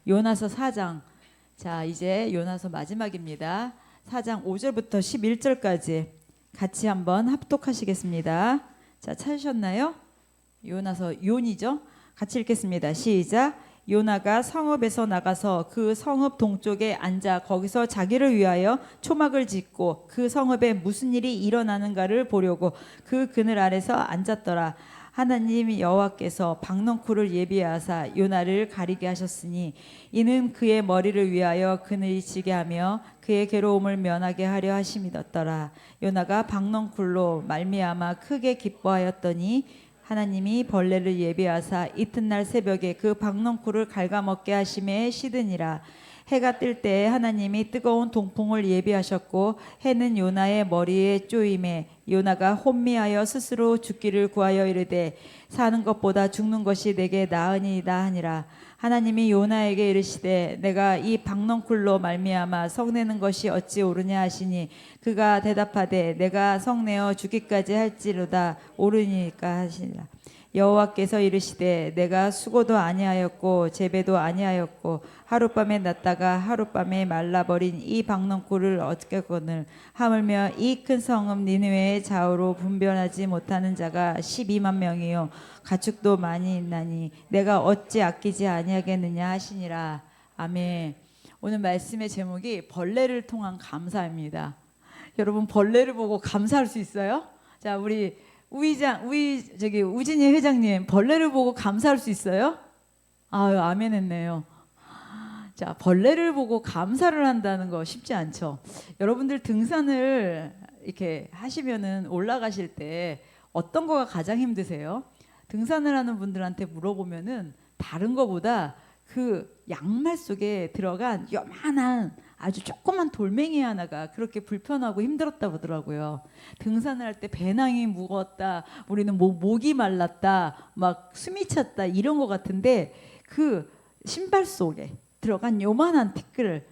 요나서 4장. 자, 이제 요나서 마지막입니다. 4장 5절부터 11절까지 같이 한번 합독하시겠습니다. 자, 찾으셨나요? 요나서 요니죠? 같이 읽겠습니다. 시작. 요나가 성읍에서 나가서 그 성읍 동쪽에 앉아 거기서 자기를 위하여 초막을 짓고 그 성읍에 무슨 일이 일어나는가를 보려고 그 그늘 아래서 앉았더라. 하나님 여호와께서 박넝쿨을 예비하사 요나를 가리게 하셨으니 이는 그의 머리를 위하여 그늘이 지게 하며 그의 괴로움을 면하게 하려 하심이었더라. 요나가 박넝쿨로 말미암아 크게 기뻐하였더니 하나님이 벌레를 예비하사 이튿날 새벽에 그 박넝쿨을 갉아먹게 하심에 시드니라. 해가 뜰 때에 하나님이 뜨거운 동풍을 예비하셨고 해는 요나의 머리에 쪼임에 요나가 혼미하여 스스로 죽기를 구하여 이르되 사는 것보다 죽는 것이 내게 나으니이다 하니라. 하나님이 요나에게 이르시되 내가 이 박넝쿨로 말미암아 성내는 것이 어찌 옳으냐 하시니 그가 대답하되 내가 성내어 죽기까지 할지로다 옳으니까 하시니라. 여호와께서 이르시되 내가 수고도 아니하였고 재배도 아니하였고 하룻밤에 났다가 하룻밤에 말라버린 이 박넝쿨을 어떻게거늘 하물며 이 큰 성읍 니느웨의 좌우로 분변하지 못하는 자가 12만 명이요 가축도 많이 있나니 내가 어찌 아끼지 아니하겠느냐 하시니라. 아멘. 오늘 말씀의 제목이 벌레를 통한 감사입니다. 여러분 벌레를 보고 감사할 수 있어요? 자, 우리 우진희 회장님 벌레를 보고 감사할 수 있어요? 아유, 아멘 했네요. 자, 벌레를 보고 감사를 한다는 거 쉽지 않죠. 여러분들 등산을 이렇게 하시면은 올라가실 때 어떤 거가 가장 힘드세요? 등산을 하는 분들한테 물어보면은 다른 거보다 그 양말 속에 들어간 요만한 아주 조그만 돌멩이 하나가 그렇게 불편하고 힘들었다고 하더라고요. 등산을 할 때 배낭이 무거웠다, 우리는 목이 말랐다, 막 숨이 찼다 이런 거 같은데 그 신발 속에 들어간 요만한 티끌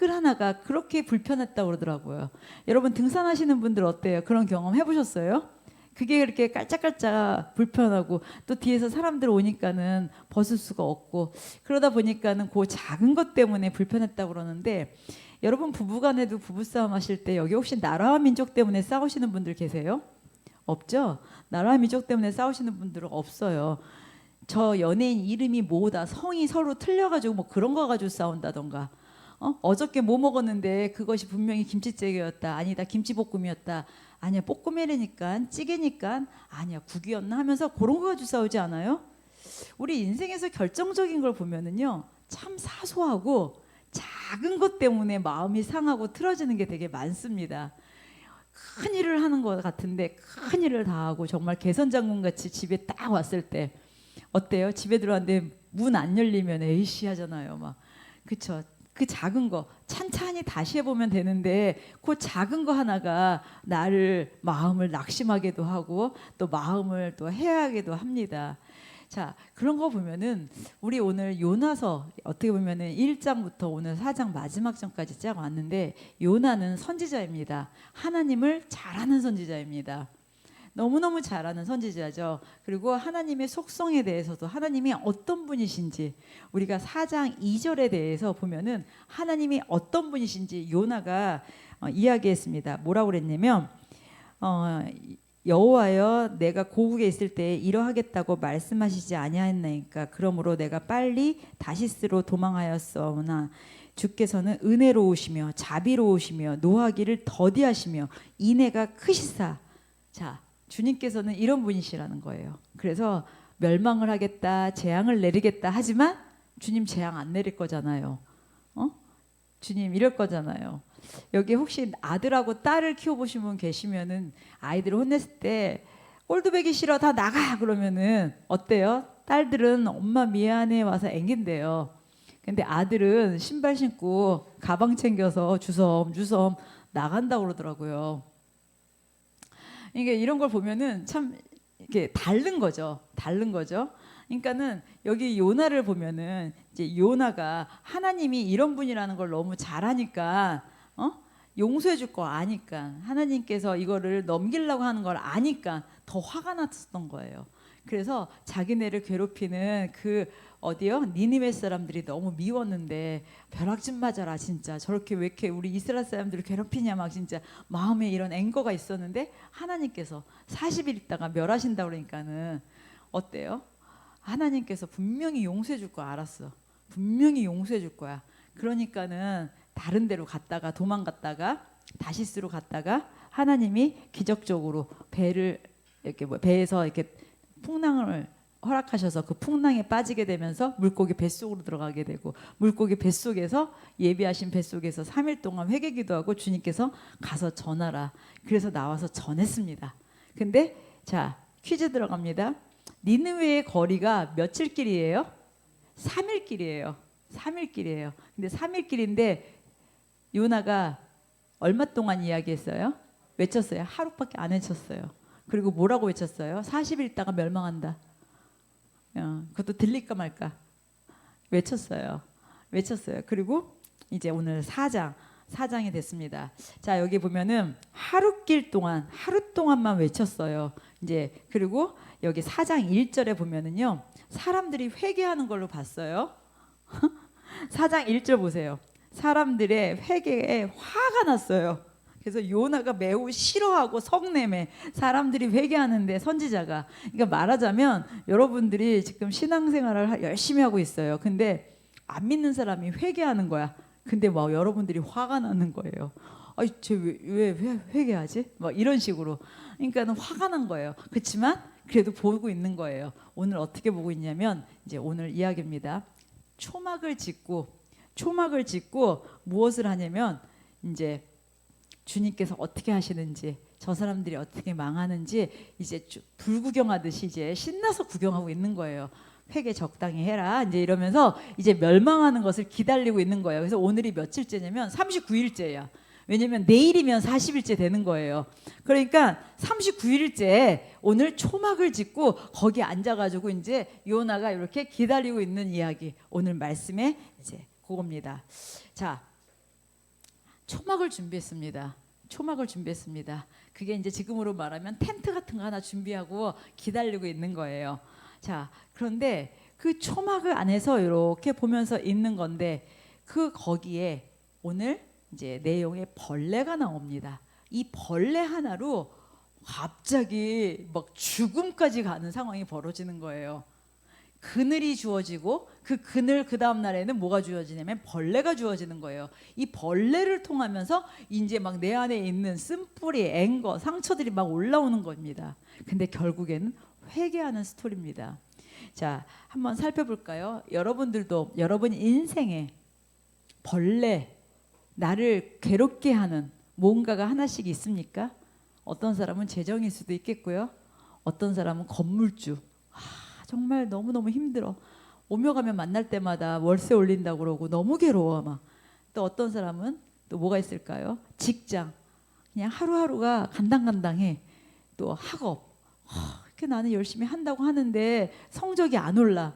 하나가 그렇게 불편했다고 그러더라고요. 여러분 등산하시는 분들 어때요? 그런 경험 해보셨어요? 그게 그렇게 깔짝깔짝 불편하고 또 뒤에서 사람들 오니까는 벗을 수가 없고 그러다 보니까는 그 작은 것 때문에 불편했다고 그러는데 여러분 부부간에도 부부싸움 하실 때 여기 혹시 나라와 민족 때문에 싸우시는 분들 계세요? 없죠? 나라와 민족 때문에 싸우시는 분들은 없어요. 저 연예인 이름이 뭐다 성이 서로 틀려가지고 뭐 그런 거 가지고 싸운다던가 어저께 뭐 먹었는데 그것이 분명히 김치찌개였다 아니다 김치볶음이었다 아니야 볶음이라니까 찌개니까 아니야 국이었나 하면서 그런 거 가지고 싸우지 않아요? 우리 인생에서 결정적인 걸 보면은요 참 사소하고 작은 것 때문에 마음이 상하고 틀어지는 게 되게 많습니다. 큰 일을 하는 것 같은데 큰 일을 다 하고 정말 개선장군 같이 집에 딱 왔을 때 어때요? 집에 들어왔는데 문 안 열리면 에이씨 하잖아요. 막 그쵸? 그 작은 거 찬찬히 다시 해보면 되는데 그 작은 거 하나가 나를 마음을 낙심하게도 하고 또 마음을 또 해하게도 합니다. 자, 그런 거 보면은 우리 오늘 요나서 어떻게 보면은 1장부터 오늘 4장 마지막 장까지 쫙 왔는데 요나는 선지자입니다. 하나님을 잘 아는 선지자입니다. 너무너무 잘 아는 선지자죠. 그리고 하나님의 속성에 대해서도 하나님이 어떤 분이신지 우리가 4장 2절에 대해서 보면은 하나님이 어떤 분이신지 요나가 이야기했습니다. 뭐라고 그랬냐면 여호와여 내가 고국에 있을 때 이러하겠다고 말씀하시지 아니하였나이까 그러므로 내가 빨리 다시스로 도망하였사오나 주께서는 은혜로우시며 자비로우시며 노하기를 더디하시며 인애가 크시사. 자, 주님께서는 이런 분이시라는 거예요. 그래서 멸망을 하겠다, 재앙을 내리겠다 하지만 주님 재앙 안 내릴 거잖아요. 주님 이럴 거잖아요. 여기 혹시 아들하고 딸을 키워보신 분 계시면은 아이들을 혼냈을 때 꼴도배기 싫어 다 나가 그러면은 어때요? 딸들은 엄마 미안해 와서 앵긴대요. 근데 아들은 신발 신고 가방 챙겨서 주섬주섬 나간다고 그러더라고요. 이게 이런 걸 보면은 참 이게 다른 거죠. 그러니까는 여기 요나를 보면은 이제 요나가 하나님이 이런 분이라는 걸 너무 잘하니까 용서해 줄 거 아니까 하나님께서 이거를 넘기려고 하는 걸 아니까 더 화가 났었던 거예요. 그래서 자기네를 괴롭히는 그 어디요? 니느웨 사람들이 너무 미웠는데 벼락 좀 맞아라 진짜. 저렇게 왜 이렇게 우리 이스라엘 사람들을 괴롭히냐 막 진짜 마음에 이런 앵거가 있었는데 하나님께서 40일 있다가 멸하신다 그러니까는 어때요? 하나님께서 분명히 용서해 줄 거 알았어. 분명히 용서해 줄 거야. 그러니까는 다른 데로 갔다가 도망갔다가 다시스로 갔다가 하나님이 기적적으로 배를 이렇게 배에서 이렇게 풍랑을 허락하셔서 그 풍랑에 빠지게 되면서 물고기 뱃속으로 들어가게 되고 물고기 뱃속에서 예비하신 뱃속에서 3일 동안 회개 기도하고 주님께서 가서 전하라. 그래서 나와서 전했습니다. 근데 자 퀴즈 들어갑니다. 니느웨의 거리가 며칠 길이에요? 3일 길이에요. 3일 길이에요. 근데 3일 길인데 요나가 얼마 동안 이야기했어요? 외쳤어요. 하루밖에 안 외쳤어요. 그리고 뭐라고 외쳤어요? 40일 있다가 멸망한다. 그것도 들릴까 말까 외쳤어요. 그리고 이제 오늘 4장이 됐습니다. 자 여기 보면은 하루 동안만 외쳤어요. 이제 그리고 여기 4장 1절에 보면은요 사람들이 회개하는 걸로 봤어요. 4장 1절 보세요. 사람들의 회개에 화가 났어요. 그래서 요나가 매우 싫어하고 성내매 사람들이 회개하는데 선지자가 그러니까 말하자면 여러분들이 지금 신앙생활을 열심히 하고 있어요. 근데 안 믿는 사람이 회개하는 거야. 근데 막 여러분들이 화가 나는 거예요. 아이 쟤왜 회개하지? 막 이런 식으로. 그러니까는 화가 난 거예요. 그렇지만 그래도 보고 있는 거예요. 오늘 어떻게 보고 있냐면 이제 오늘 이야기입니다. 초막을 짓고 무엇을 하냐면 이제 주님께서 어떻게 하시는지 저 사람들이 어떻게 망하는지 이제 불구경하듯이 이제 신나서 구경하고 있는 거예요. 회개 적당히 해라 이제 이러면서 이제 멸망하는 것을 기다리고 있는 거예요. 그래서 오늘이 며칠째냐면 39일째야. 왜냐면 내일이면 40일째 되는 거예요. 그러니까 39일째 오늘 초막을 짓고 거기 앉아가지고 이제 요나가 이렇게 기다리고 있는 이야기 오늘 말씀에 이제 그겁니다. 자. 초막을 준비했습니다. 그게 이제 지금으로 말하면 텐트 같은 거 하나 준비하고 기다리고 있는 거예요. 자, 그런데 그 초막 안에서 이렇게 보면서 있는 건데 그 거기에 오늘 이제 내용에 벌레가 나옵니다. 이 벌레 하나로 갑자기 막 죽음까지 가는 상황이 벌어지는 거예요. 그늘이 주어지고 그 그늘 그 다음 날에는 뭐가 주어지냐면 벌레가 주어지는 거예요. 이 벌레를 통하면서 이제 막 내 안에 있는 쓴뿌리, 앵거, 상처들이 막 올라오는 겁니다. 근데 결국에는 회개하는 스토리입니다. 자, 한번 살펴볼까요? 여러분들도 여러분 인생에 벌레, 나를 괴롭게 하는 뭔가가 하나씩 있습니까? 어떤 사람은 재정일 수도 있겠고요. 어떤 사람은 건물주. 정말 너무너무 힘들어. 오며 가며 만날 때마다 월세 올린다고 그러고 너무 괴로워 막. 또 어떤 사람은 또 뭐가 있을까요? 직장. 그냥 하루하루가 간당간당해. 또 학업. 이렇게 나는 열심히 한다고 하는데 성적이 안 올라.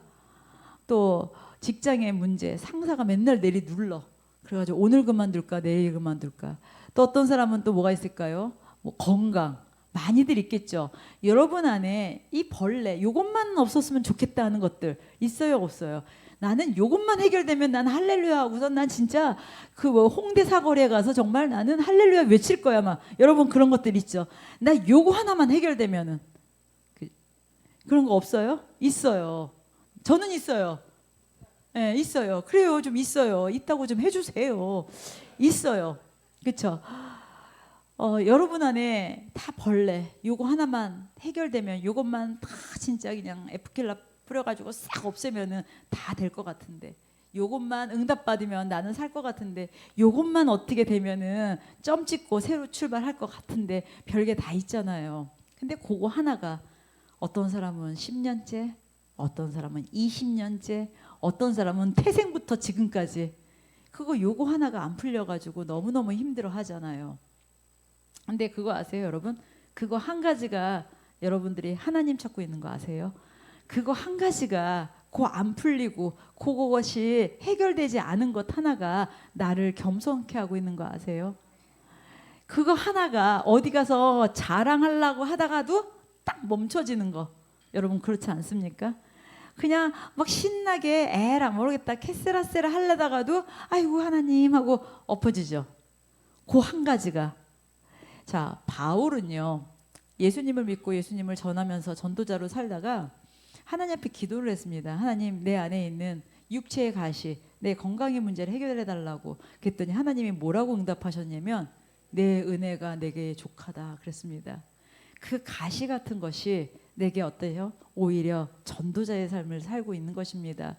또 직장의 문제. 상사가 맨날 내리 눌러. 그래가지고 오늘 그만둘까 내일 그만둘까. 또 어떤 사람은 또 뭐가 있을까요? 뭐 건강. 많이들 있겠죠. 여러분 안에 이 벌레 요것만 없었으면 좋겠다 하는 것들 있어요 없어요? 나는 요것만 해결되면 난 할렐루야 하고서 난 진짜 그 뭐 홍대 사거리에 가서 정말 나는 할렐루야 외칠 거야 막. 여러분 그런 것들 있죠. 나 요거 하나만 해결되면은 그런 거 없어요? 있어요. 저는 있어요. 네, 있어요. 그래요. 좀 있어요. 있다고 좀 해주세요. 있어요. 그렇죠? 여러분 안에 다 벌레 요거 하나만 해결되면 요것만 다 진짜 그냥 에프킬라 뿌려가지고 싹 없애면은 다 될 것 같은데 요것만 응답받으면 나는 살 것 같은데 요것만 어떻게 되면은 점 찍고 새로 출발할 것 같은데 별게 다 있잖아요. 근데 그거 하나가 어떤 사람은 10년째 어떤 사람은 20년째 어떤 사람은 태생부터 지금까지 그거 요거 하나가 안 풀려가지고 너무너무 힘들어 하잖아요. 근데 그거 아세요 여러분? 그거 한 가지가 여러분들이 하나님 찾고 있는 거 아세요? 그거 한 가지가 그 안 풀리고 그것이 해결되지 않은 것 하나가 나를 겸손케 하고 있는 거 아세요? 그거 하나가 어디 가서 자랑하려고 하다가도 딱 멈춰지는 거. 여러분 그렇지 않습니까? 그냥 막 신나게 에라 모르겠다 캐세라세라 하려다가도 아이고 하나님 하고 엎어지죠. 그 한 가지가. 자, 바울은요 예수님을 믿고 예수님을 전하면서 전도자로 살다가 하나님 앞에 기도를 했습니다. 하나님, 내 안에 있는 육체의 가시, 내 건강의 문제를 해결해 달라고. 그랬더니 하나님이 뭐라고 응답하셨냐면 내 은혜가 내게 족하다 그랬습니다. 그 가시 같은 것이 내게 어때요? 오히려 전도자의 삶을 살고 있는 것입니다.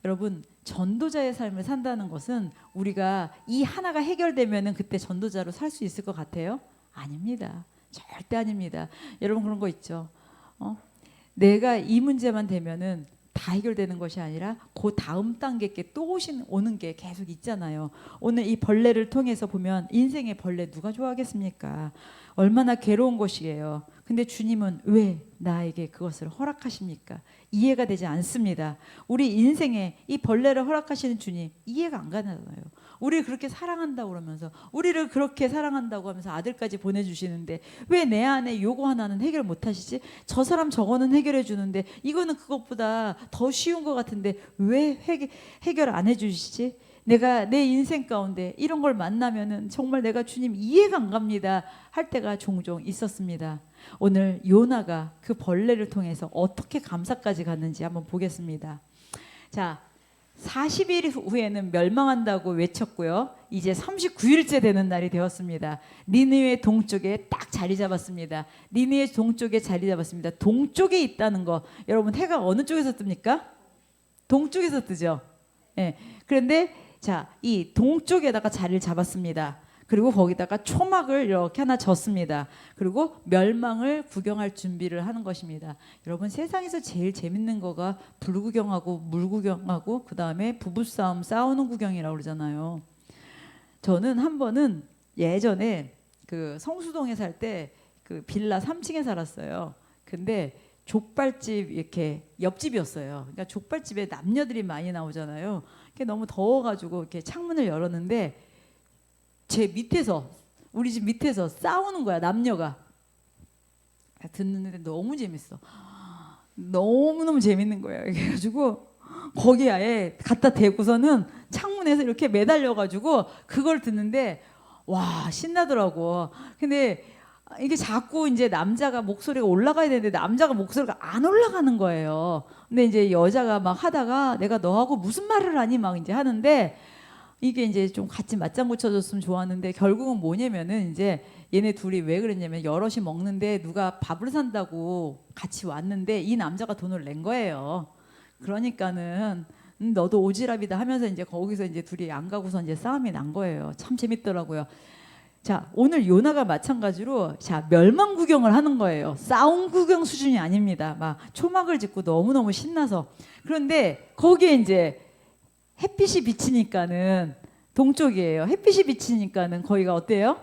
여러분, 전도자의 삶을 산다는 것은 우리가 이 하나가 해결되면은 그때 전도자로 살 수 있을 것 같아요? 아닙니다. 절대 아닙니다. 여러분 그런 거 있죠. 내가 이 문제만 되면은 다 해결되는 것이 아니라 그 다음 단계께 또 오는 게 계속 있잖아요. 오늘 이 벌레를 통해서 보면 인생의 벌레 누가 좋아하겠습니까? 얼마나 괴로운 것이에요. 근데 주님은 왜 나에게 그것을 허락하십니까? 이해가 되지 않습니다. 우리 인생에 이 벌레를 허락하시는 주님 이해가 안 가잖아요. 우리를 그렇게 사랑한다고 그러면서 우리를 그렇게 사랑한다고 하면서 아들까지 보내주시는데 왜 내 안에 요거 하나는 해결 못하시지? 저 사람 저거는 해결해 주는데 이거는 그것보다 더 쉬운 것 같은데 왜 해결 안 해주시지? 내가 내 인생 가운데 이런 걸 만나면은 정말 내가 주님 이해가 안 갑니다 할 때가 종종 있었습니다. 오늘 요나가 그 벌레를 통해서 어떻게 감사까지 갔는지 한번 보겠습니다. 자, 40일 후에는 멸망한다고 외쳤고요. 이제 39일째 되는 날이 되었습니다. 니느웨 동쪽에 딱 자리 잡았습니다. 니느웨 동쪽에 자리 잡았습니다. 동쪽에 있다는 거, 여러분 해가 어느 쪽에서 뜹니까? 동쪽에서 뜨죠. 예. 그런데 자, 이 동쪽에다가 자리를 잡았습니다. 그리고 거기다가 초막을 이렇게 하나 졌습니다. 그리고 멸망을 구경할 준비를 하는 것입니다. 여러분 세상에서 제일 재밌는 거가 불 구경하고 물 구경하고 그 다음에 부부싸움 싸우는 구경이라고 그러잖아요. 저는 한 번은 예전에 그 성수동에 살 때 그 빌라 3층에 살았어요. 근데 족발집 이렇게 옆집이었어요. 그러니까 족발집에 남녀들이 많이 나오잖아요. 너무 더워가지고 이렇게 창문을 열었는데 제 밑에서 우리 집 밑에서 싸우는 거야 남녀가. 듣는데 너무 재밌어. 너무너무 재밌는 거야. 그래가지고 거기 아예 갖다 대고서는 창문에서 이렇게 매달려가지고 그걸 듣는데 와 신나더라고. 근데 이게 자꾸 이제 남자가 목소리가 올라가야 되는데 남자가 목소리가 안 올라가는 거예요. 근데 이제 여자가 막 하다가 내가 너하고 무슨 말을 하니 막 이제 하는데 이게 이제 좀 같이 맞장구 쳐줬으면 좋았는데 결국은 뭐냐면은 이제 얘네 둘이 왜 그랬냐면 여럿이 먹는데 누가 밥을 산다고 같이 왔는데 이 남자가 돈을 낸 거예요. 그러니까는 너도 오지랖이다 하면서 이제 거기서 이제 둘이 안 가고서 이제 싸움이 난 거예요. 참 재밌더라고요. 자, 오늘 요나가 마찬가지로 자 멸망 구경을 하는 거예요. 싸움 구경 수준이 아닙니다. 막 초막을 짓고 너무너무 신나서. 그런데 거기에 이제 햇빛이 비치니까는 동쪽이에요. 햇빛이 비치니까는 거기가 어때요?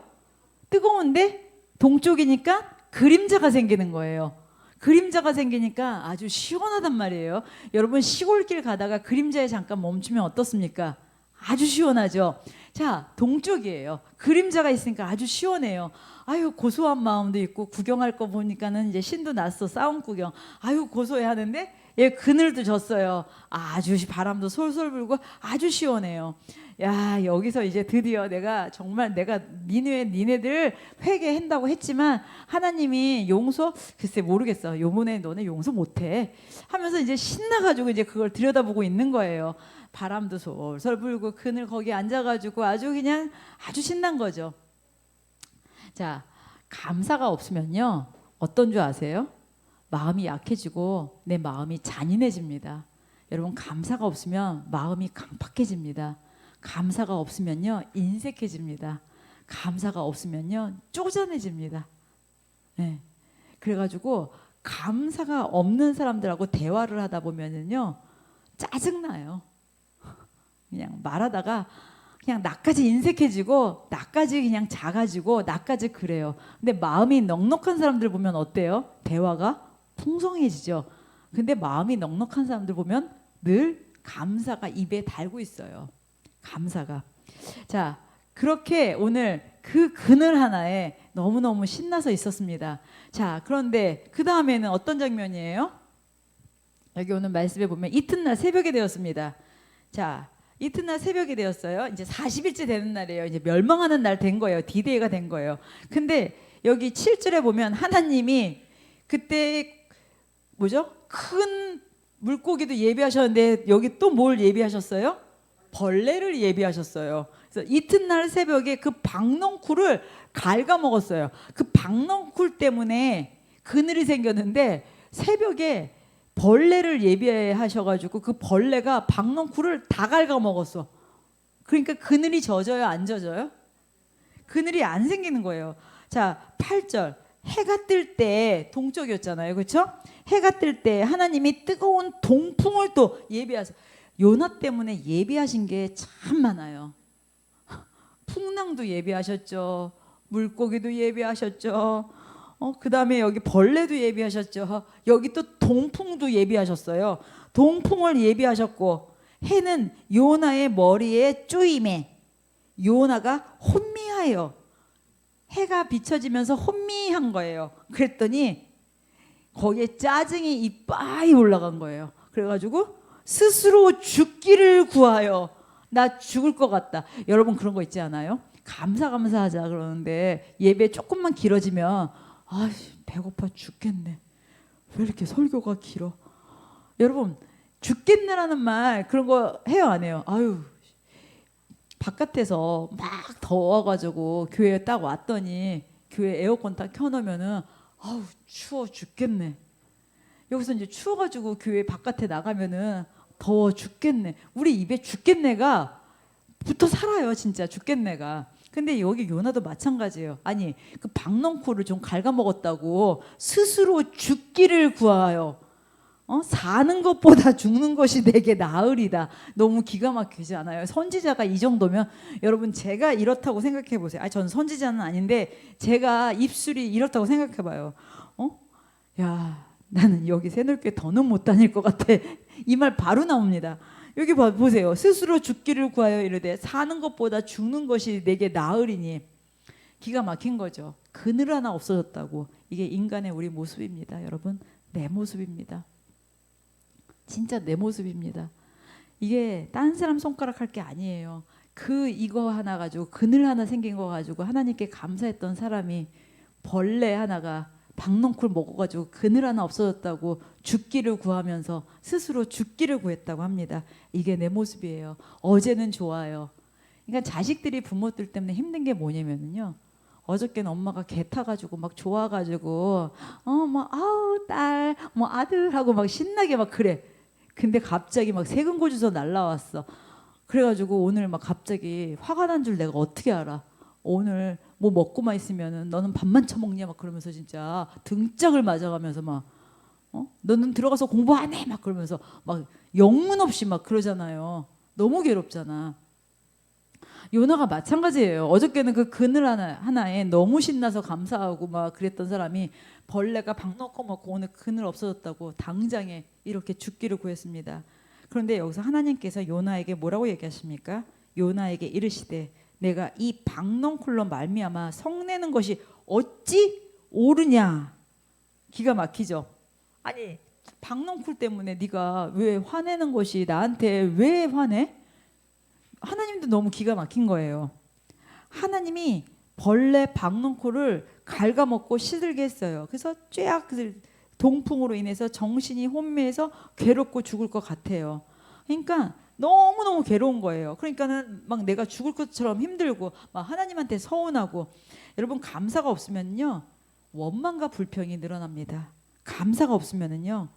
뜨거운데 동쪽이니까 그림자가 생기는 거예요. 그림자가 생기니까 아주 시원하단 말이에요. 여러분 시골길 가다가 그림자에 잠깐 멈추면 어떻습니까? 아주 시원하죠. 자, 동쪽이에요. 그림자가 있으니까 아주 시원해요. 아유 고소한 마음도 있고 구경할 거 보니까는 이제 신도 났어. 싸움 구경. 아유 고소해 하는데 얘 그늘도 졌어요. 아주 바람도 솔솔 불고 아주 시원해요. 야 여기서 이제 드디어 내가 정말 내가 니네들 회개한다고 했지만 하나님이 용서 글쎄 모르겠어. 요번에 너네 용서 못해 하면서 이제 신나가지고 이제 그걸 들여다보고 있는 거예요. 바람도 솔솔 불고 그늘 거기 앉아가지고 아주 그냥 아주 신난 거죠. 자 감사가 없으면요 어떤 줄 아세요? 마음이 약해지고 내 마음이 잔인해집니다. 여러분 감사가 없으면 마음이 강팍해집니다. 감사가 없으면요 인색해집니다. 감사가 없으면요 쪼잔해집니다. 네. 그래가지고 감사가 없는 사람들하고 대화를 하다 보면은요 짜증나요. 그냥 말하다가 그냥 나까지 인색해지고 나까지 그냥 작아지고 나까지 그래요. 근데 마음이 넉넉한 사람들 보면 어때요? 대화가 풍성해지죠. 근데 마음이 넉넉한 사람들 보면 늘 감사가 입에 달고 있어요. 감사가. 자, 그렇게 오늘 그 그늘 하나에 너무너무 신나서 있었습니다. 자, 그런데 그 다음에는 어떤 장면이에요? 여기 오늘 말씀에 보면 이튿날 새벽이 되었습니다. 자, 이튿날 새벽이 되었어요. 이제 40일째 되는 날이에요. 이제 멸망하는 날 된 거예요. 디데이가 된 거예요. 근데 여기 7절에 보면 하나님이 그때 뭐죠? 큰 물고기도 예비하셨는데 여기 또 뭘 예비하셨어요? 벌레를 예비하셨어요. 그래서 이튿날 새벽에 그 박넝쿨을 갉아먹었어요. 그 박넝쿨 때문에 그늘이 생겼는데 새벽에 벌레를 예비하셔가지고 그 벌레가 박넝쿨을 다 갉아먹었어. 그러니까 그늘이 젖어요, 안 젖어요? 그늘이 안 생기는 거예요. 자, 8절. 해가 뜰 때 동쪽이었잖아요. 그렇죠? 해가 뜰 때 하나님이 뜨거운 동풍을 또 예비하세요. 요나 때문에 예비하신 게 참 많아요. 풍랑도 예비하셨죠. 물고기도 예비하셨죠. 그 다음에 여기 벌레도 예비하셨죠. 여기 또 동풍도 예비하셨어요. 동풍을 예비하셨고 해는 요나의 머리에 쪼임에 요나가 혼미하여 해가 비춰지면서 혼미한 거예요. 그랬더니 거기에 짜증이 이빠이 올라간 거예요. 그래가지고 스스로 죽기를 구하여 나 죽을 것 같다. 여러분 그런 거 있지 않아요? 감사하자 그러는데 예배 조금만 길어지면 아 배고파 죽겠네. 왜 이렇게 설교가 길어? 여러분 죽겠네라는 말 그런 거 해요 안 해요? 아유 바깥에서 막 더워가지고 교회에 딱 왔더니 교회 에어컨 딱 켜놓으면은 아우 추워 죽겠네. 여기서 이제 추워가지고 교회 바깥에 나가면은 더워 죽겠네. 우리 입에 죽겠네가 붙어 살아요 진짜 죽겠네가. 근데 여기 요나도 마찬가지예요. 아니 그 박넝쿨을 좀 갉아먹었다고 스스로 죽기를 구하여 사는 것보다 죽는 것이 내게 나으리다. 너무 기가 막히지 않아요? 선지자가 이 정도면 여러분 제가 이렇다고 생각해 보세요. 전 선지자는 아닌데 제가 입술이 이렇다고 생각해 봐요. 야 나는 여기 새놀교회 더는 못 다닐 것 같아. 이 말 바로 나옵니다. 여기 보세요. 스스로 죽기를 구하여 이르되 사는 것보다 죽는 것이 내게 나으리니. 기가 막힌 거죠. 그늘 하나 없어졌다고. 이게 인간의 우리 모습입니다. 여러분 내 모습입니다. 진짜 내 모습입니다. 이게 딴 사람 손가락 할 게 아니에요. 이거 하나 가지고 그늘 하나 생긴 거 가지고 하나님께 감사했던 사람이 벌레 하나가 박넝쿨 먹어가지고 그늘 하나 없어졌다고 죽기를 구하면서 스스로 죽기를 구했다고 합니다. 이게 내 모습이에요. 어제는 좋아요. 그러니까 자식들이 부모들 때문에 힘든 게 뭐냐면요. 어저께는 엄마가 개 타가지고 막 좋아가지고 막 아우 딸 뭐 아들 하고 막 신나게 막 그래. 근데 갑자기 막 세근고 주서 날라왔어. 그래가지고 오늘 막 갑자기 화가 난 줄 내가 어떻게 알아? 오늘 뭐 먹고만 있으면은 너는 밥만 처먹냐 막 그러면서 진짜 등짝을 맞아가면서 막 너는 들어가서 공부 안 해 막 그러면서 막 영문 없이 막 그러잖아요. 너무 괴롭잖아. 요나가 마찬가지예요. 어저께는 그 그늘 하나에 너무 신나서 감사하고 막 그랬던 사람이 벌레가 박넣고 먹고 오늘 그늘 없어졌다고 당장에 이렇게 죽기를 구했습니다. 그런데 여기서 하나님께서 요나에게 뭐라고 얘기하십니까? 요나에게 이르시되 내가 이 박넝쿨로 말미암아 성내는 것이 어찌 옳으냐. 기가 막히죠. 아니 박넝쿨 때문에 네가 왜 화내는 것이 나한테 왜 화내? 하나님도 너무 기가 막힌 거예요. 하나님이 벌레 박넝쿨을 갉아먹고 시들게 했어요. 그래서 쬐악 동풍으로 인해서 정신이 혼미해서 괴롭고 죽을 것 같아요. 그러니까 너무너무 괴로운 거예요. 그러니까는 막 내가 죽을 것처럼 힘들고 막 하나님한테 서운하고. 여러분 감사가 없으면요 원망과 불평이 늘어납니다. 감사가 없으면은요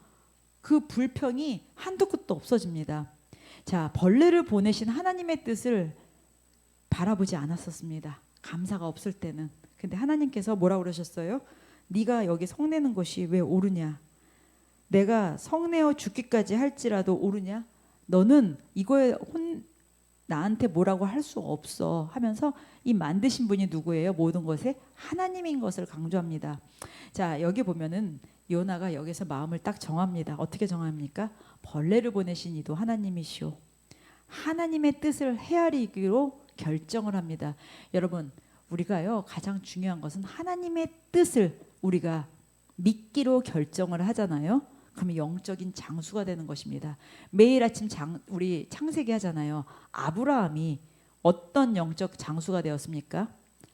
그 불평이 한도 끝도 없어집니다. 자, 벌레를 보내신 하나님의 뜻을 바라보지 않았었습니다. 감사가 없을 때는. 근데 하나님께서 뭐라고 그러셨어요? 네가 여기 성내는 것이 왜 옳으냐? 내가 성내어 죽기까지 할지라도 옳으냐? 너는 이거에 나한테 뭐라고 할 수 없어 하면서 이 만드신 분이 누구예요? 모든 것에 하나님인 것을 강조합니다. 자, 여기 보면은 요나가 여기서 마음을 딱 정합니다. 어떻게 정합니까? 벌레를 보내신 이도 하나님이시오. 하나님의 뜻을 헤아리기로 결정을 합니다. 여러분, 우리가요 가장 중요한 것은 하나님의 뜻을 우리가 믿기로 결정을 하잖아요. 그러면 영적인 장수가 되는 것입니다. 매일 아침 우리 창세기 하잖아요. 아브라함이 어떤 영적 장수가 되었습니까?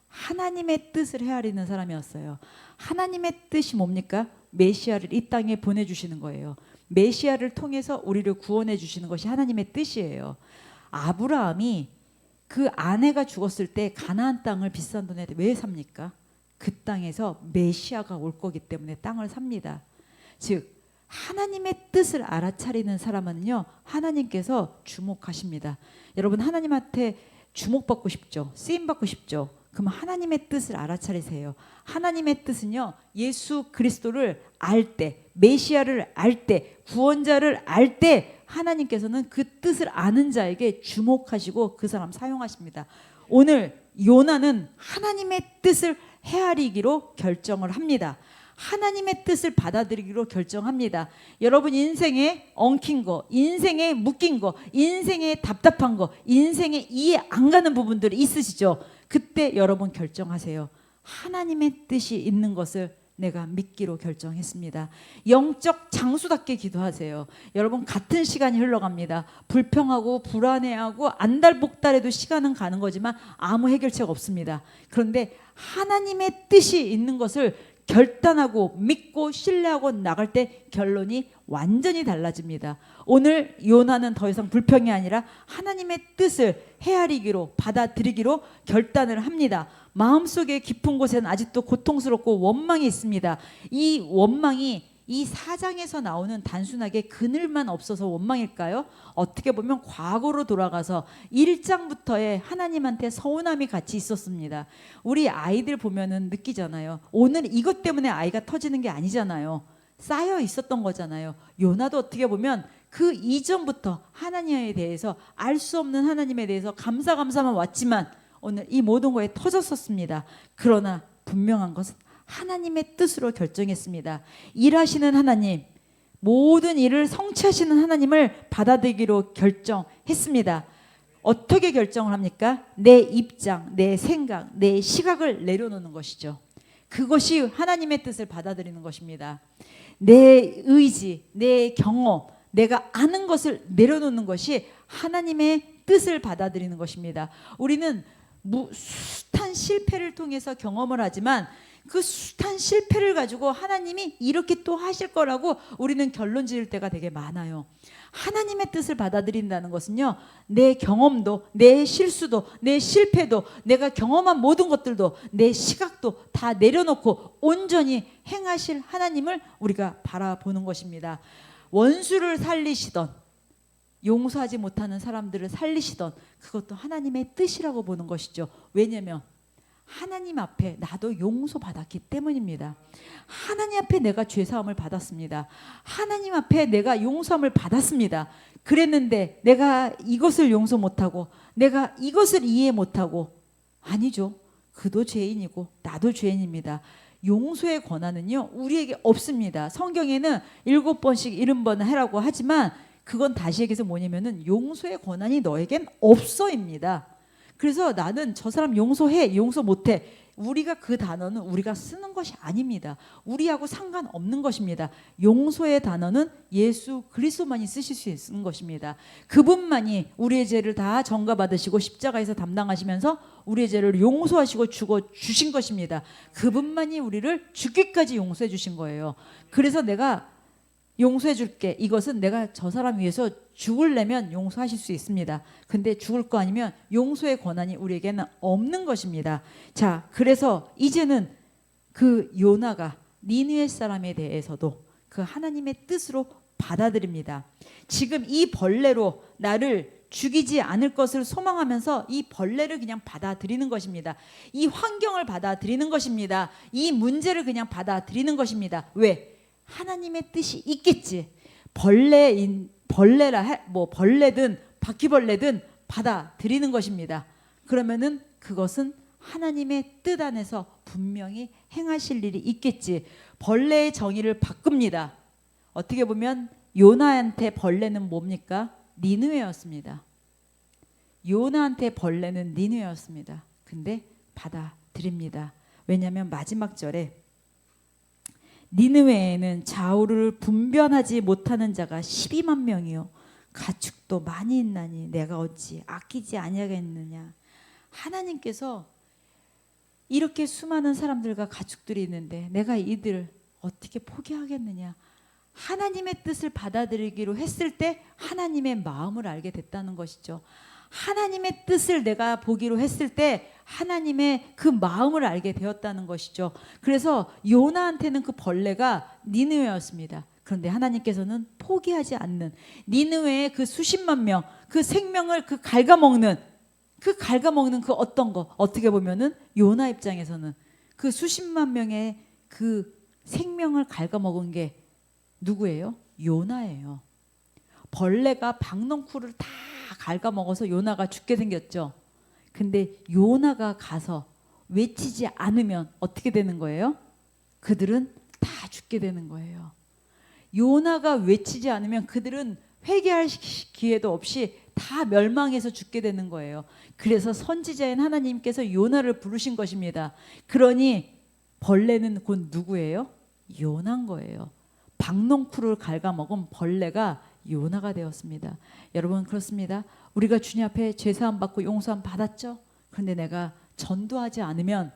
하나님의 뜻을 헤아리는 사람이었어요. 하나님의 뜻이 뭡니까? 메시아를 이 땅에 보내주시는 거예요. 메시아를 통해서 우리를 구원해 주시는 것이 하나님의 뜻이에요. 아브라함이 그 아내가 죽었을 때 가나안 땅을 비싼 돈에 왜 삽니까? 그 땅에서 메시아가 올 거기 때문에 땅을 삽니다. 즉 하나님의 뜻을 알아차리는 사람은요 하나님께서 주목하십니다. 여러분, 하나님한테 주목받고 싶죠? 쓰임받고 싶죠? 그럼 하나님의 뜻을 알아차리세요. 하나님의 뜻은요 예수 그리스도를 알 때, 메시아를 알 때, 구원자를 알 때 하나님께서는 그 뜻을 아는 자에게 주목하시고 그 사람 사용하십니다. 오늘 요나는 하나님의 뜻을 헤아리기로 결정을 합니다. 하나님의 뜻을 받아들이기로 결정합니다. 여러분 인생에 엉킨 거, 인생에 묶인 거, 인생에 답답한 거, 인생에 이해 안 가는 부분들이 있으시죠? 그때 여러분 결정하세요. 하나님의 뜻이 있는 것을 내가 믿기로 결정했습니다. 영적 장수답게 기도하세요. 여러분 같은 시간이 흘러갑니다. 불평하고 불안해하고 안달복달해도 시간은 가는 거지만 아무 해결책 없습니다. 그런데 하나님의 뜻이 있는 것을 결단하고 믿고 신뢰하고 나갈 때 결론이 완전히 달라집니다. 오늘 요나는 더 이상 불평이 아니라 하나님의 뜻을 헤아리기로 받아들이기로 결단을 합니다. 마음속에 깊은 곳에는 아직도 고통스럽고 원망이 있습니다. 이 원망이 이 4장에서 나오는 단순하게 그늘만 없어서 원망일까요? 어떻게 보면 과거로 돌아가서 1장부터의 하나님한테 서운함이 같이 있었습니다. 우리 아이들 보면은 느끼잖아요. 오늘 이것 때문에 아이가 터지는 게 아니잖아요. 쌓여 있었던 거잖아요. 요나도 어떻게 보면 그 이전부터 하나님에 대해서 알 수 없는 하나님에 대해서 감사만 왔지만 오늘 이 모든 거에 터졌었습니다. 그러나 분명한 것은 하나님의 뜻으로 결정했습니다. 일하시는 하나님, 모든 일을 성취하시는 하나님을 받아들이기로 결정했습니다. 어떻게 결정을 합니까? 내 입장, 내 생각, 내 시각을 내려놓는 것이죠. 그것이 하나님의 뜻을 받아들이는 것입니다. 내 의지, 내 경험, 내가 아는 것을 내려놓는 것이 하나님의 뜻을 받아들이는 것입니다. 우리는 숱한 실패를 통해서 경험을 하지만 그 숱한 실패를 가지고 하나님이 이렇게 또 하실 거라고 우리는 결론 지을 때가 되게 많아요. 하나님의 뜻을 받아들인다는 것은요, 내 경험도, 내 실수도, 내 실패도, 내가 경험한 모든 것들도, 내 시각도 다 내려놓고 온전히 행하실 하나님을 우리가 바라보는 것입니다. 원수를 살리시던, 용서하지 못하는 사람들을 살리시던, 그것도 하나님의 뜻이라고 보는 것이죠. 왜냐하면 하나님 앞에 나도 용서받았기 때문입니다. 하나님 앞에 내가 죄사함을 받았습니다. 하나님 앞에 내가 용서함을 받았습니다. 그랬는데 내가 이것을 용서 못하고 내가 이것을 이해 못하고, 아니죠. 그도 죄인이고 나도 죄인입니다. 용서의 권한은요 우리에게 없습니다. 성경에는 7번씩 70번 하라고 하지만 그건 다시 얘기해서 뭐냐면은 용서의 권한이 너에겐 없어입니다. 그래서 나는 저 사람 용서해, 용서 못해, 우리가 그 단어는 우리가 쓰는 것이 아닙니다. 우리하고 상관없는 것입니다. 용서의 단어는 예수 그리스도만이 쓰실 수 있는 것입니다. 그분만이 우리의 죄를 다 전가받으시고 십자가에서 담당하시면서 우리의 죄를 용서하시고 죽어 주신 것입니다. 그분만이 우리를 죽기까지 용서해 주신 거예요. 그래서 내가 용서해 줄게, 이것은 내가 저 사람 위해서 죽으려면 용서하실 수 있습니다. 근데 죽을 거 아니면 용서의 권한이 우리에게는 없는 것입니다. 자, 그래서 이제는 그 요나가 니느웨 사람에 대해서도 그 하나님의 뜻으로 받아들입니다. 지금 이 벌레로 나를 죽이지 않을 것을 소망하면서 이 벌레를 그냥 받아들이는 것입니다. 이 환경을 받아들이는 것입니다. 이 문제를 그냥 받아들이는 것입니다. 왜? 하나님의 뜻이 있겠지. 벌레든 바퀴벌레든 받아들이는 것입니다. 그러면은 그것은 하나님의 뜻 안에서 분명히 행하실 일이 있겠지. 벌레의 정의를 바꿉니다. 어떻게 보면 요나한테 벌레는 뭡니까? 니느웨였습니다. 요나한테 벌레는 니느웨였습니다. 근데 받아들입니다. 왜냐하면 마지막 절에 니느웨에는 좌우를 분별하지 못하는 자가 12만 명이요 가축도 많이 있나니 내가 어찌 아끼지 아니하겠느냐. 하나님께서 이렇게 수많은 사람들과 가축들이 있는데 내가 이들을 어떻게 포기하겠느냐. 하나님의 뜻을 받아들이기로 했을 때 하나님의 마음을 알게 됐다는 것이죠. 하나님의 뜻을 내가 보기로 했을 때 하나님의 그 마음을 알게 되었다는 것이죠. 그래서 요나한테는 그 벌레가 니느웨였습니다. 그런데 하나님께서는 포기하지 않는 니느웨의 그 수십만 명, 그 생명을 그 갉아먹는 그 어떤 거, 어떻게 보면은 요나 입장에서는 그 수십만 명의 그 생명을 갉아먹은 게 누구예요? 요나예요. 벌레가 박넝쿨을 다 갉아먹어서 요나가 죽게 생겼죠. 근데 요나가 가서 외치지 않으면 어떻게 되는 거예요? 그들은 다 죽게 되는 거예요. 요나가 외치지 않으면 그들은 회개할 기회도 없이 다 멸망해서 죽게 되는 거예요. 그래서 선지자인 하나님께서 요나를 부르신 것입니다. 그러니 벌레는 곧 누구예요? 요나인 거예요. 박넝쿨을 갉아먹은 벌레가 요나가 되었습니다. 여러분 그렇습니다. 우리가 주님 앞에 죄사함 받고 용서함 받았죠. 그런데 내가 전도하지 않으면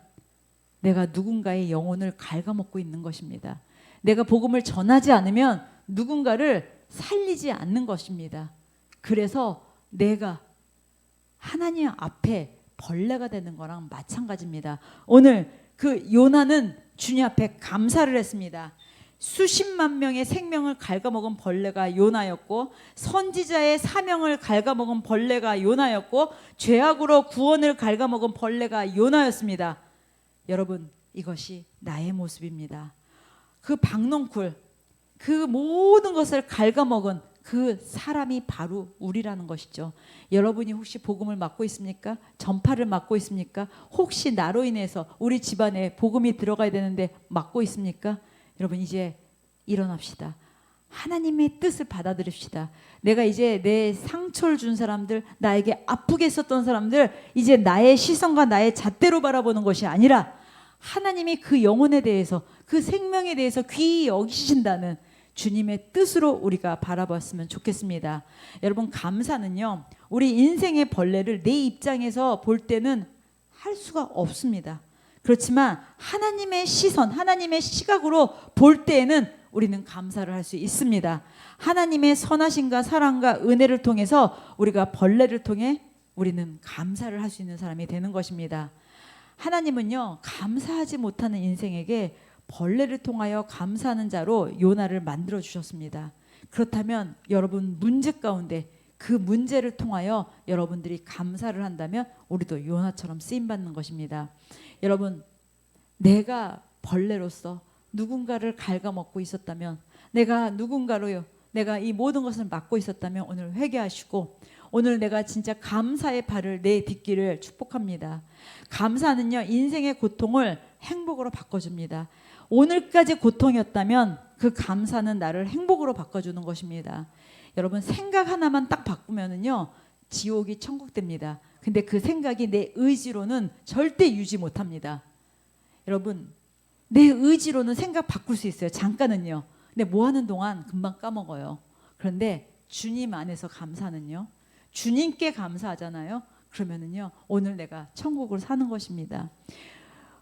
내가 누군가의 영혼을 갉아먹고 있는 것입니다. 내가 복음을 전하지 않으면 누군가를 살리지 않는 것입니다. 그래서 내가 하나님 앞에 벌레가 되는 거랑 마찬가지입니다. 오늘 그 요나는 주님 앞에 감사를 했습니다. 수십만 명의 생명을 갉아먹은 벌레가 요나였고 선지자의 사명을 갉아먹은 벌레가 요나였고 죄악으로 구원을 갉아먹은 벌레가 요나였습니다. 여러분 이것이 나의 모습입니다. 그 박넝쿨 그 모든 것을 갉아먹은 그 사람이 바로 우리라는 것이죠. 여러분이 혹시 복음을 맡고 있습니까? 전파를 맡고 있습니까? 혹시 나로 인해서 우리 집안에 복음이 들어가야 되는데 맡고 있습니까? 여러분 이제 일어납시다. 하나님의 뜻을 받아들입시다. 내가 이제 내 상처를 준 사람들, 나에게 아프게 했었던 사람들 이제 나의 시선과 나의 잣대로 바라보는 것이 아니라 하나님이 그 영혼에 대해서 그 생명에 대해서 귀히 여기신다는 주님의 뜻으로 우리가 바라봤으면 좋겠습니다. 여러분 감사는요 우리 인생의 벌레를 내 입장에서 볼 때는 할 수가 없습니다. 그렇지만 하나님의 시선, 하나님의 시각으로 볼 때에는 우리는 감사를 할 수 있습니다. 하나님의 선하심과 사랑과 은혜를 통해서 우리가 벌레를 통해 우리는 감사를 할 수 있는 사람이 되는 것입니다. 하나님은요 감사하지 못하는 인생에게 벌레를 통하여 감사하는 자로 요나를 만들어 주셨습니다. 그렇다면 여러분 문제 가운데 그 문제를 통하여 여러분들이 감사를 한다면 우리도 요나처럼 쓰임받는 것입니다. 여러분 내가 벌레로서 누군가를 갉아먹고 있었다면 내가 누군가로요 내가 이 모든 것을 맡고 있었다면 오늘 회개하시고 오늘 내가 진짜 감사의 발을 내딛기를 축복합니다. 감사는요 인생의 고통을 행복으로 바꿔줍니다. 오늘까지 고통이었다면 그 감사는 나를 행복으로 바꿔주는 것입니다. 여러분 생각 하나만 딱 바꾸면은요 지옥이 천국 됩니다. 근데 그 생각이 내 의지로는 절대 유지 못합니다. 여러분 내 의지로는 생각 바꿀 수 있어요. 잠깐은요. 근데 뭐 하는 동안 금방 까먹어요. 그런데 주님 안에서 감사는요 주님께 감사하잖아요. 그러면은요 오늘 내가 천국을 사는 것입니다.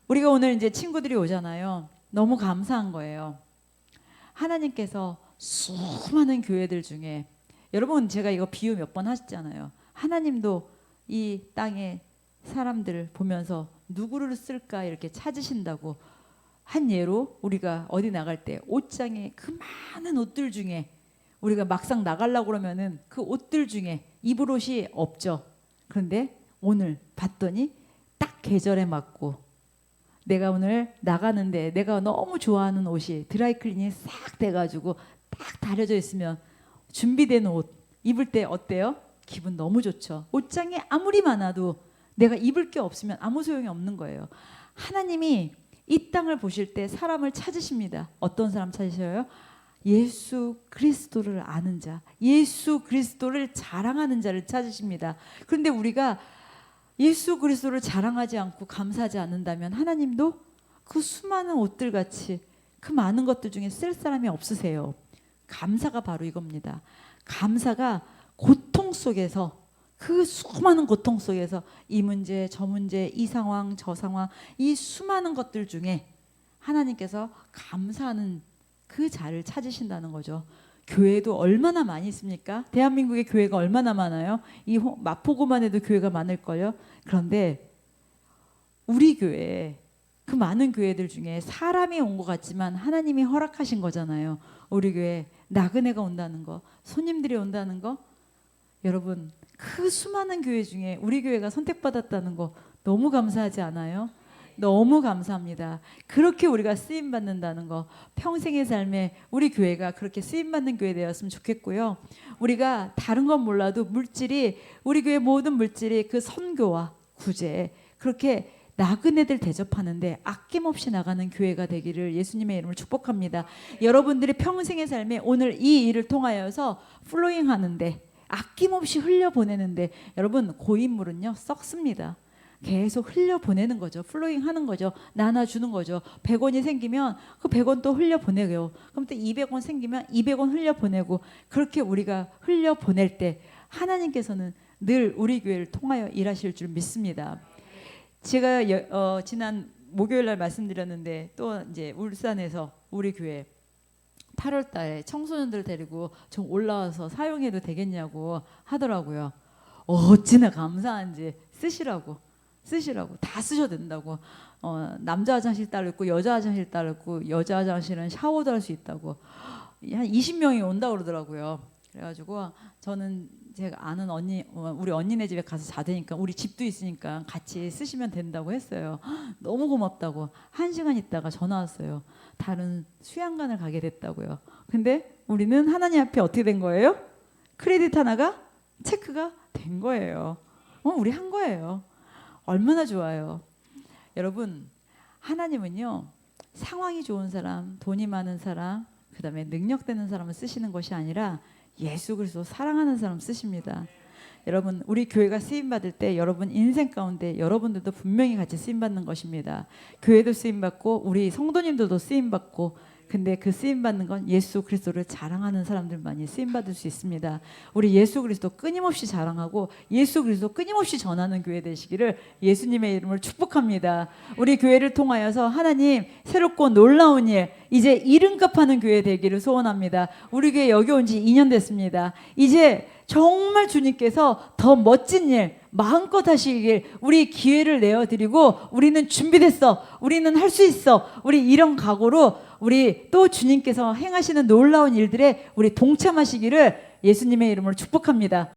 우리가 오늘 이제 친구들이 오잖아요. 너무 감사한 거예요. 하나님께서 수많은 교회들 중에 여러분 제가 이거 비유 몇 번 하셨잖아요. 하나님도 이 땅의 사람들을 보면서 누구를 쓸까 이렇게 찾으신다고 한 예로 우리가 어디 나갈 때 옷장에 그 많은 옷들 중에 우리가 막상 나가려고 그러면은 그 옷들 중에 입을 옷이 없죠. 그런데 오늘 봤더니 딱 계절에 맞고 내가 오늘 나가는데 내가 너무 좋아하는 옷이 드라이클리닝이 싹 돼가지고 딱 다려져 있으면 준비된 옷 입을 때 어때요? 기분 너무 좋죠. 옷장에 아무리 많아도 내가 입을 게 없으면 아무 소용이 없는 거예요. 하나님이 이 땅을 보실 때 사람을 찾으십니다. 어떤 사람 찾으셔요? 예수 그리스도를 아는 자, 예수 그리스도를 자랑하는 자를 찾으십니다. 그런데 우리가 예수 그리스도를 자랑하지 않고 감사하지 않는다면 하나님도 그 수많은 옷들 같이 그 많은 것들 중에 쓸 사람이 없으세요. 감사가 바로 이겁니다. 감사가 고통 속에서, 그 수많은 고통 속에서 이 문제 저 문제 이 상황 저 상황, 이 수많은 것들 중에 하나님께서 감사하는 그 자를 찾으신다는 거죠. 교회도 얼마나 많이 있습니까? 대한민국의 교회가 얼마나 많아요? 이 마포구만 해도 교회가 많을걸요. 그런데 우리 교회, 그 많은 교회들 중에 사람이 온 것 같지만 하나님이 허락하신 거잖아요. 우리 교회 나그네가 온다는 거, 손님들이 온다는 거. 여러분, 그 수많은 교회 중에 우리 교회가 선택받았다는 거 너무 감사하지 않아요? 너무 감사합니다. 그렇게 우리가 쓰임 받는다는 거, 평생의 삶에 우리 교회가 그렇게 쓰임 받는 교회 되었으면 좋겠고요. 우리가 다른 건 몰라도 물질이, 우리 교회 모든 물질이 그 선교와 구제, 그렇게 나그네들 대접하는데 아낌없이 나가는 교회가 되기를 예수님의 이름으로 축복합니다. 여러분들이 평생의 삶에 오늘 이 일을 통하여서 플로잉 하는데, 아낌없이 흘려보내는데, 여러분 고인물은요 썩습니다. 계속 흘려보내는 거죠. 플로잉 하는 거죠. 나눠주는 거죠. 100원이 생기면 그 100원 또 흘려보내고요. 그럼 또 200원 생기면 200원 흘려보내고, 그렇게 우리가 흘려보낼 때 하나님께서는 늘 우리 교회를 통하여 일하실 줄 믿습니다. 제가 지난 목요일 날 말씀드렸는데, 또 이제 울산에서 우리 교회 8월 달에 청소년들 데리고 좀 올라와서 사용해도 되겠냐고 하더라고요. 어찌나 감사한지 쓰시라고 다 쓰셔도 된다고. 남자 화장실 따로 있고 여자 화장실 따로 있고, 여자 화장실은 샤워도 할 수 있다고. 한 20명이 온다고 그러더라고요. 그래가지고 저는 제가 아는 언니, 우리 언니네 집에 가서 자되니까 우리 집도 있으니까 같이 쓰시면 된다고 했어요. 너무 고맙다고. 1시간 있다가 전화 왔어요. 다른 수양관을 가게 됐다고요. 근데 우리는 하나님 앞에 어떻게 된 거예요? 크레딧 하나가 체크가 된 거예요. 우리 한 거예요. 얼마나 좋아요. 여러분, 하나님은요 상황이 좋은 사람, 돈이 많은 사람, 그 다음에 능력되는 사람을 쓰시는 것이 아니라 예수 그리스도 사랑하는 사람 쓰십니다. 여러분, 우리 교회가 쓰임받을 때 여러분 인생 가운데 여러분들도 분명히 같이 쓰임받는 것입니다. 교회도 쓰임받고 우리 성도님들도 쓰임받고, 근데 그 쓰임받는 건 예수 그리스도를 자랑하는 사람들만이 쓰임받을 수 있습니다. 우리 예수 그리스도 끊임없이 자랑하고 예수 그리스도 끊임없이 전하는 교회 되시기를 예수님의 이름을 축복합니다. 우리 교회를 통하여서 하나님 새롭고 놀라운 일, 이제 이름값하는 교회 되기를 소원합니다. 우리 교회 여기 온 지 2년 됐습니다. 이제 정말 주님께서 더 멋진 일 마음껏 하시길 우리 기회를 내어드리고, 우리는 준비됐어, 우리는 할 수 있어, 우리 이런 각오로 우리 또 주님께서 행하시는 놀라운 일들에 우리 동참하시기를 예수님의 이름으로 축복합니다.